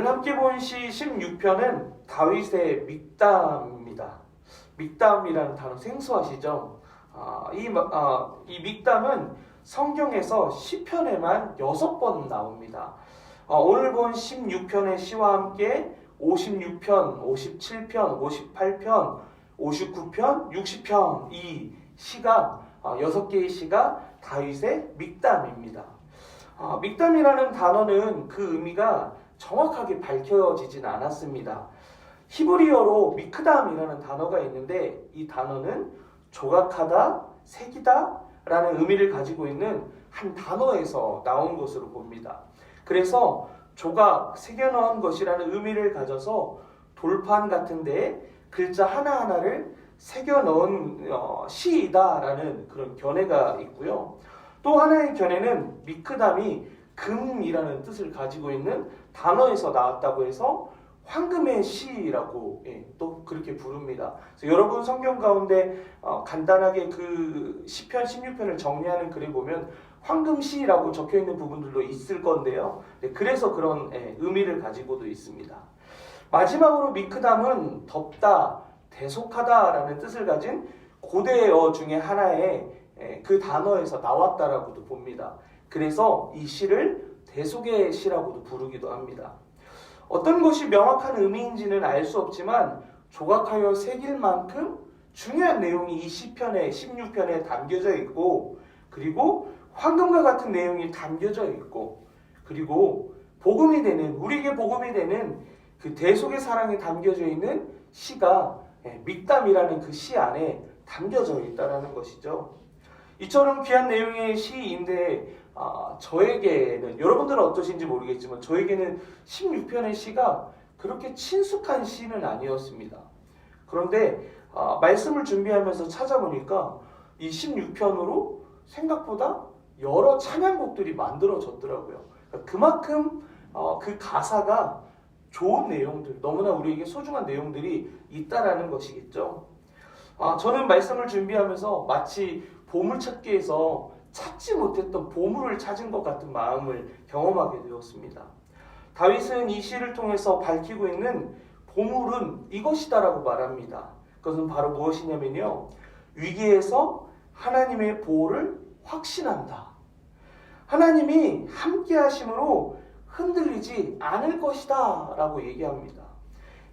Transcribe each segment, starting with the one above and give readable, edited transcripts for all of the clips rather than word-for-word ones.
오늘 함께 본 시 16편은 다윗의 믹담입니다. 믹담이라는 단어 생소하시죠? 이 믹담은 성경에서 시편에만 6번 나옵니다. 오늘 본 16편의 시와 함께 56편, 57편, 58편, 59편, 60편 이 시가 6개의 시가 다윗의 믹담입니다. 믹담이라는 단어는 그 의미가 정확하게 밝혀지진 않았습니다. 히브리어로 미크담이라는 단어가 있는데 이 단어는 조각하다, 새기다 라는 의미를 가지고 있는 한 단어에서 나온 것으로 봅니다. 그래서 조각, 새겨넣은 것이라는 의미를 가져서 돌판 같은 데에 글자 하나하나를 새겨넣은 시이다라는 그런 견해가 있고요. 또 하나의 견해는 미크담이 금이라는 뜻을 가지고 있는 단어에서 나왔다고 해서 황금의 시라고 또 그렇게 부릅니다. 그래서 여러분 성경 가운데 간단하게 그 시편 16편을 정리하는 글에 보면 황금시라고 적혀있는 부분들도 있을 건데요. 그래서 그런 의미를 가지고도 있습니다. 마지막으로 미크담은 덥다, 대속하다라는 뜻을 가진 고대어 중에 하나의 그 단어에서 나왔다라고도 봅니다. 그래서 이 시를 대속의 시라고도 부르기도 합니다. 어떤 것이 명확한 의미인지는 알 수 없지만 조각하여 새길 만큼 중요한 내용이 이 시편의 16편에 담겨져 있고, 그리고 황금과 같은 내용이 담겨져 있고, 그리고 복음이 되는, 우리에게 복음이 되는 그 대속의 사랑이 담겨져 있는 시가 믹담이라는 그 시 안에 담겨져 있다는 것이죠. 이처럼 귀한 내용의 시인데 저에게는, 여러분들은 어떠신지 모르겠지만 저에게는 16편의 시가 그렇게 친숙한 시는 아니었습니다. 그런데 말씀을 준비하면서 찾아보니까 이 16편으로 생각보다 여러 찬양곡들이 만들어졌더라고요. 그만큼 그 가사가 좋은 내용들, 너무나 우리에게 소중한 내용들이 있다라는 것이겠죠. 저는 말씀을 준비하면서 마치 보물찾기에서 찾지 못했던 보물을 찾은 것 같은 마음을 경험하게 되었습니다. 다윗은 이 시를 통해서 밝히고 있는 보물은 이것이다라고 말합니다. 그것은 바로 무엇이냐면요, 위기에서 하나님의 보호를 확신한다. 하나님이 함께 하심으로 흔들리지 않을 것이다 라고 얘기합니다.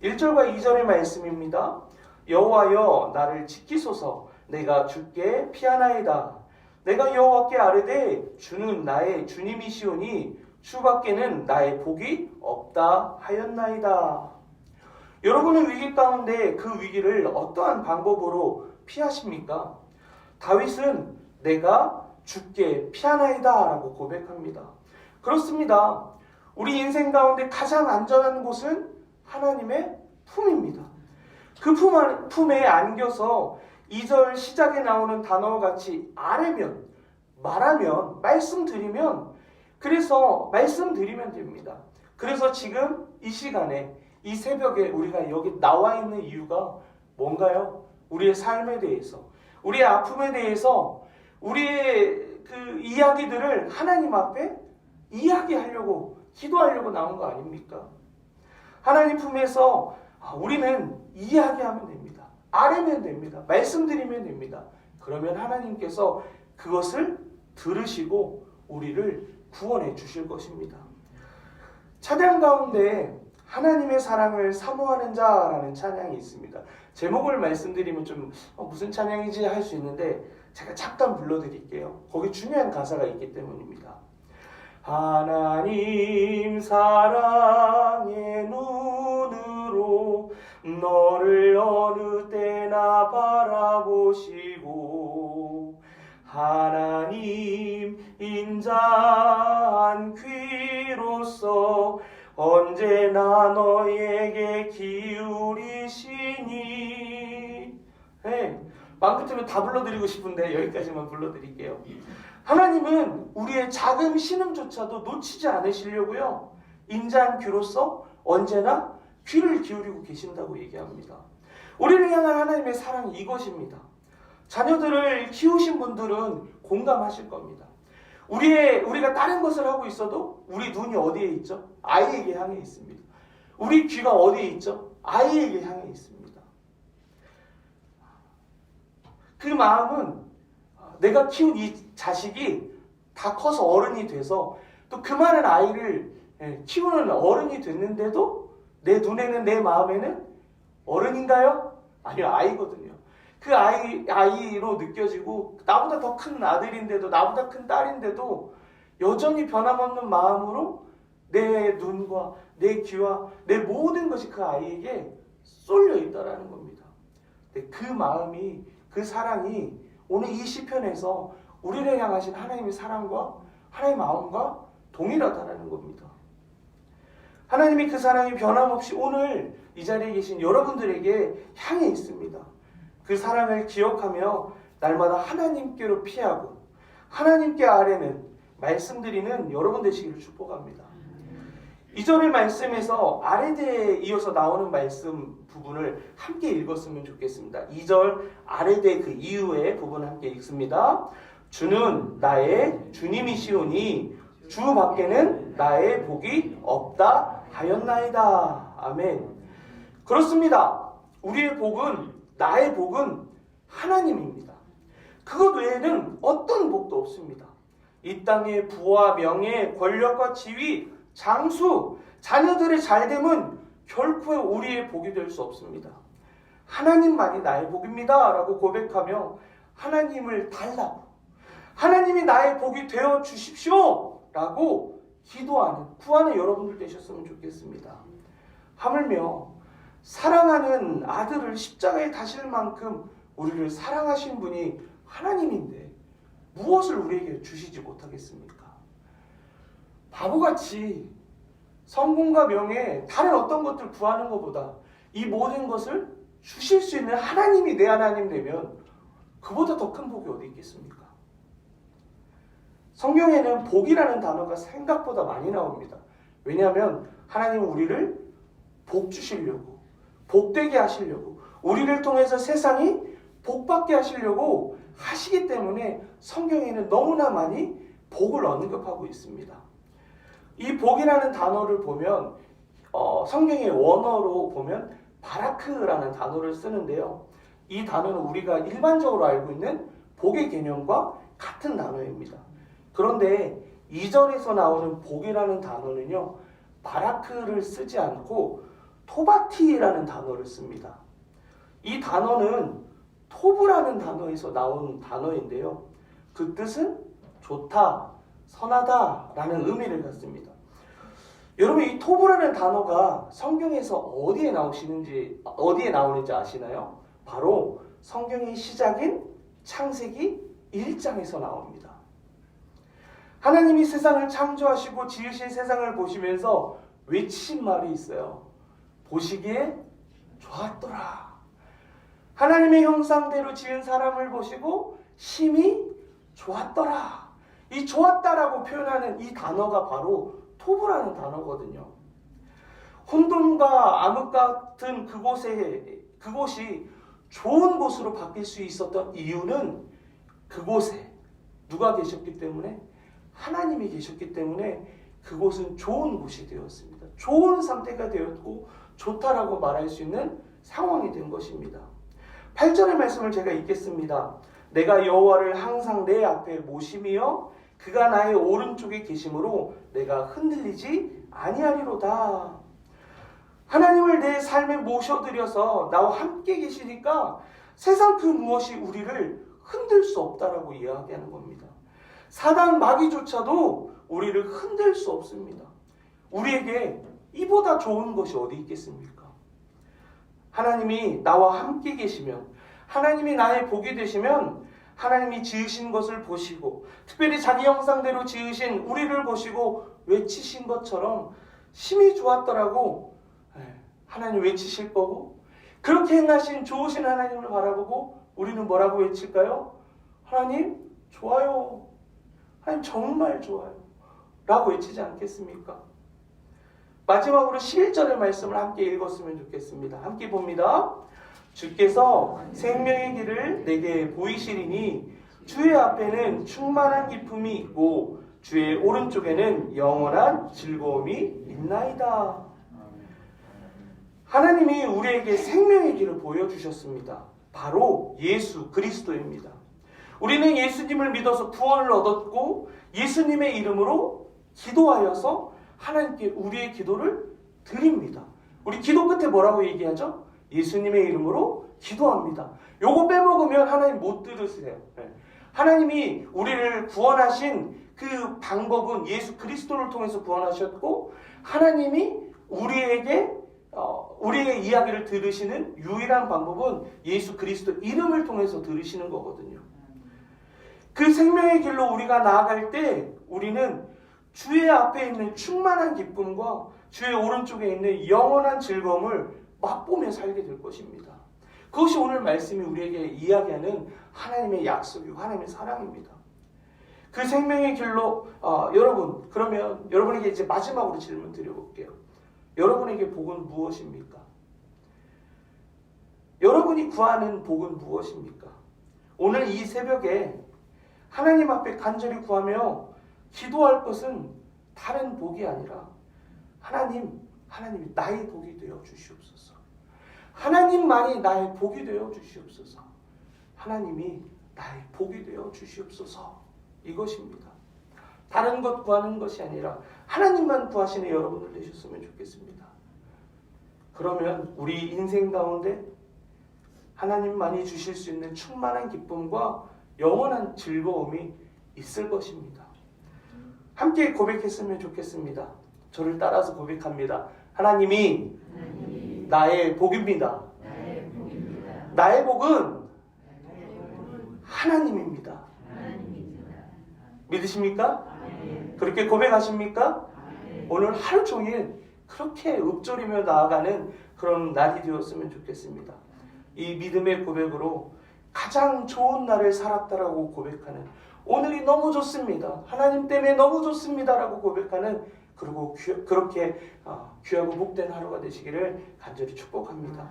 1절과 2절의 말씀입니다. 여호와여 나를 지키소서, 내가 주께 피하나이다. 내가 여호와께 아뢰되 주는 나의 주님이시오니 주밖에는 나의 복이 없다 하였나이다. 여러분은 위기 가운데 그 위기를 어떠한 방법으로 피하십니까? 다윗은 내가 주께 피하나이다 라고 고백합니다. 그렇습니다. 우리 인생 가운데 가장 안전한 곳은 하나님의 품입니다. 그 품에 안겨서 2절 시작에 나오는 단어와 같이 아뢰면, 말하면, 말씀드리면 됩니다. 그래서 지금 이 시간에, 이 새벽에 우리가 여기 나와 있는 이유가 뭔가요? 우리의 삶에 대해서, 우리의 아픔에 대해서, 우리의 그 이야기들을 하나님 앞에 이야기하려고, 기도하려고 나온 거 아닙니까? 하나님 품에서 우리는 이야기하면 됩니다. 아뢰면 됩니다. 말씀드리면 됩니다. 그러면 하나님께서 그것을 들으시고 우리를 구원해 주실 것입니다. 찬양 가운데 하나님의 사랑을 사모하는 자라는 찬양이 있습니다. 제목을 말씀드리면 좀 무슨 찬양인지 할 수 있는데 제가 잠깐 불러드릴게요. 거기 중요한 가사가 있기 때문입니다. 하나님 사랑의 눈으로 너를 어느 때나 바라보시고 하나님 인자한 귀로서 언제나 너에게 기울이시니. 마음 같으면 다 불러드리고 싶은데 여기까지만 불러드릴게요. 하나님은 우리의 작은 신음조차도 놓치지 않으시려고요, 인자한 귀로서 언제나 귀를 기울이고 계신다고 얘기합니다. 우리를 향한 하나님의 사랑이 이것입니다. 자녀들을 키우신 분들은 공감하실 겁니다. 우리가 다른 것을 하고 있어도 우리 눈이 어디에 있죠? 아이에게 향해 있습니다. 우리 귀가 어디에 있죠? 아이에게 향해 있습니다. 그 마음은 내가 키운 이 자식이 다 커서 어른이 돼서 또 그 많은 아이를 키우는 어른이 됐는데도 내 눈에는, 내 마음에는 어른인가요? 아니요, 아이거든요. 그 아이로 느껴지고 나보다 더 큰 아들인데도, 나보다 큰 딸인데도 여전히 변함없는 마음으로 내 눈과 내 귀와 내 모든 것이 그 아이에게 쏠려 있다라는 겁니다. 그 마음이, 그 사랑이 오늘 이 시편에서 우리를 향하신 하나님의 사랑과 하나님의 마음과 동일하다라는 겁니다. 하나님이 그 사랑이 변함없이 오늘 이 자리에 계신 여러분들에게 향해 있습니다. 그 사랑을 기억하며 날마다 하나님께로 피하고 하나님께 아뢰는 말씀드리는 여러분 되시기를 축복합니다. 2절의 말씀에서 아뢰대에 이어서 나오는 말씀 부분을 함께 읽었으면 좋겠습니다. 2절 아뢰대 그 이후의 부분 함께 읽습니다. 주는 나의 주님이시오니 주 밖에는 나의 복이 없다 하였나이다. 아멘. 그렇습니다. 우리의 복은, 나의 복은 하나님입니다. 그것 외에는 어떤 복도 없습니다. 이 땅의 부와 명예, 권력과 지위, 장수, 자녀들의 잘됨은 결코 우리의 복이 될 수 없습니다. 하나님만이 나의 복입니다 라고 고백하며 하나님을 달라고, 하나님이 나의 복이 되어 주십시오 라고 기도하는, 구하는 여러분들 되셨으면 좋겠습니다. 하물며 사랑하는 아들을 십자가에 다실 만큼 우리를 사랑하신 분이 하나님인데 무엇을 우리에게 주시지 못하겠습니까? 바보같이 성공과 명예, 다른 어떤 것들 구하는 것보다 이 모든 것을 주실 수 있는 하나님이 내 하나님 되면 그보다 더 큰 복이 어디 있겠습니까? 성경에는 복이라는 단어가 생각보다 많이 나옵니다. 왜냐하면 하나님은 우리를 복 주시려고, 복되게 하시려고, 우리를 통해서 세상이 복받게 하시려고 하시기 때문에 성경에는 너무나 많이 복을 언급하고 있습니다. 이 복이라는 단어를 보면 성경의 원어로 보면 바라크라는 단어를 쓰는데요. 이 단어는 우리가 일반적으로 알고 있는 복의 개념과 같은 단어입니다. 그런데 2절에서 나오는 복이라는 단어는요, 바라크를 쓰지 않고 토바티라는 단어를 씁니다. 이 단어는 토브라는 단어에서 나온 단어인데요. 그 뜻은 좋다, 선하다 라는 의미를 갖습니다. 여러분, 이 토브라는 단어가 성경에서 어디에 나오는지 아시나요? 바로 성경의 시작인 창세기 1장에서 나옵니다. 하나님이 세상을 창조하시고 지으신 세상을 보시면서 외치신 말이 있어요. 보시기에 좋았더라. 하나님의 형상대로 지은 사람을 보시고 심히 좋았더라. 이 좋았다라고 표현하는 이 단어가 바로 토브라는 단어거든요. 혼돈과 암흑 같은 그곳이 좋은 곳으로 바뀔 수 있었던 이유는 그곳에 누가 계셨기 때문에? 하나님이 계셨기 때문에 그곳은 좋은 곳이 되었습니다. 좋은 상태가 되었고 좋다라고 말할 수 있는 상황이 된 것입니다. 8절의 말씀을 제가 읽겠습니다. 내가 여호와를 항상 내 앞에 모심이여 그가 나의 오른쪽에 계심으로 내가 흔들리지 아니하리로다. 하나님을 내 삶에 모셔드려서 나와 함께 계시니까 세상 그 무엇이 우리를 흔들 수 없다라고 이야기하는 겁니다. 사단 마귀조차도 우리를 흔들 수 없습니다. 우리에게 이보다 좋은 것이 어디 있겠습니까? 하나님이 나와 함께 계시면, 하나님이 나의 복이 되시면 하나님이 지으신 것을 보시고 특별히 자기 형상대로 지으신 우리를 보시고 외치신 것처럼 심히 좋았더라고 하나님 외치실 거고, 그렇게 행하신 좋으신 하나님을 바라보고 우리는 뭐라고 외칠까요? 하나님 좋아요, 하나님 정말 좋아요 라고 외치지 않겠습니까? 마지막으로 11절의 말씀을 함께 읽었으면 좋겠습니다. 함께 봅니다. 주께서 생명의 길을 내게 보이시리니 주의 앞에는 충만한 기쁨이 있고 주의 오른쪽에는 영원한 즐거움이 있나이다. 하나님이 우리에게 생명의 길을 보여주셨습니다. 바로 예수 그리스도입니다. 우리는 예수님을 믿어서 구원을 얻었고 예수님의 이름으로 기도하여서 하나님께 우리의 기도를 드립니다. 우리 기도 끝에 뭐라고 얘기하죠? 예수님의 이름으로 기도합니다. 요거 빼먹으면 하나님 못 들으세요. 하나님이 우리를 구원하신 그 방법은 예수 그리스도를 통해서 구원하셨고 하나님이 우리의 이야기를 들으시는 유일한 방법은 예수 그리스도 이름을 통해서 들으시는 거거든요. 그 생명의 길로 우리가 나아갈 때 우리는 주의 앞에 있는 충만한 기쁨과 주의 오른쪽에 있는 영원한 즐거움을 맛보며 살게 될 것입니다. 그것이 오늘 말씀이 우리에게 이야기하는 하나님의 약속이고 하나님의 사랑입니다. 그 생명의 길로 여러분, 그러면 여러분에게 이제 마지막으로 질문 드려볼게요. 여러분에게 복은 무엇입니까? 여러분이 구하는 복은 무엇입니까? 오늘 이 새벽에 하나님 앞에 간절히 구하며 기도할 것은 다른 복이 아니라 하나님이 나의 복이 되어 주시옵소서. 하나님만이 나의 복이 되어 주시옵소서. 하나님이 나의 복이 되어 주시옵소서. 이것입니다. 다른 것 구하는 것이 아니라 하나님만 구하시는 여러분들 되셨으면 좋겠습니다. 그러면 우리 인생 가운데 하나님만이 주실 수 있는 충만한 기쁨과 영원한 즐거움이 있을 것입니다. 함께 고백했으면 좋겠습니다. 저를 따라서 고백합니다. 하나님이 나의 복입니다. 나의 복은 하나님입니다. 믿으십니까? 그렇게 고백하십니까? 오늘 하루 종일 그렇게 읊조리며 나아가는 그런 날이 되었으면 좋겠습니다. 이 믿음의 고백으로 가장 좋은 날을 살았다라고 고백하는, 오늘이 너무 좋습니다, 하나님 때문에 너무 좋습니다라고 고백하는, 그리고 그렇게 귀하고 복된 하루가 되시기를 간절히 축복합니다.